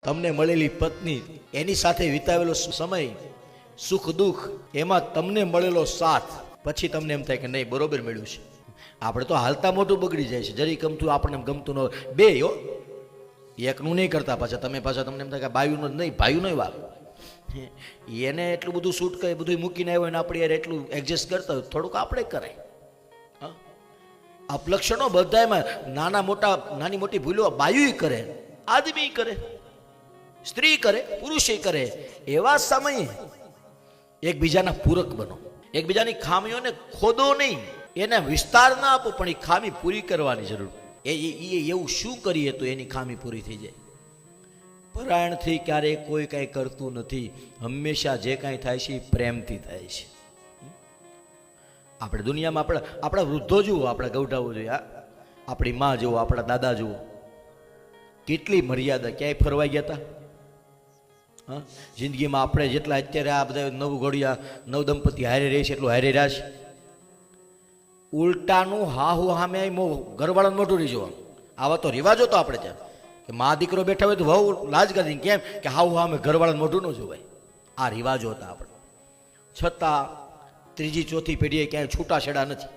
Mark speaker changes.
Speaker 1: તમને મળેલી પત્ની, એની સાથે વિતાવેલો સમય, સુખ દુઃખ, એમાં તમને મળેલો સાથ, પછી તમને એમ થાય કે નહીં બરોબર મળ્યું છે. આપણે તો હાલતા મોટું બગડી જાય છે, જરી ગમતું આપણને ગમતું ન હોય. બે હો, એકનું નહીં કરતા પાછા તમે પાછા તમને એમ થાય કે બાયુનું જ નહીં, ભાઈનું નહીં વાગ. એને એટલું બધું શૂટ કરે, બધું મૂકીને આવ્યો ને આપણે યાર એટલું એડજસ્ટ કરતા હોય, થોડુંક આપણે કરાય. અપલક્ષણો બધામાં નાના મોટા, નાની મોટી ભૂલો બાયુય કરે, આદમી કરે, સ્ત્રી કરે, પુરુષે કરે. એવા સમયે એકબીજાના પૂરક બનો, એકબીજાની ખામીઓને ખોદો નહીં, એને વિસ્તાર ના આપો, પણ એ ખામી પૂરી કરવાની જરૂર. એ એવું શું કરીએ તો એની ખામી પૂરી થઈ જાય. પરાયણથી ક્યારેય કોઈ કાંઈ કરતું નથી, હંમેશા જે કાંઈ થાય છે એ પ્રેમથી થાય છે. આપણે દુનિયામાં આપણા વૃદ્ધો જુઓ, આપણા ગૌઢાઓ જોઈએ, આપણી માં જુઓ, આપણા દાદા જુઓ, કેટલી મર્યાદા. ક્યાંય ફરવા ગયા હતા? હા, જિંદગીમાં આપણે જેટલા અત્યારે આ બધા નવ ઘોડિયા નવ દંપતી હારે રહે છે એટલું હારે રહ્યા છે. ઉલટાનું હાહુ સામે ઘરવાળાનું મોઢું નહીં જોવાનું. આવા તો રિવાજો તો આપણે ત્યાં કે મા દીકરો બેઠા હોય તો વહુ લાજ કરી, કેમ કે હાહુ સામે ઘરવાળાનું મોઢું ન જોવાય. આ રિવાજો હતા આપણે. છતાં ત્રીજી ચોથી પેઢીએ ક્યાંય છૂટાછેડા નથી.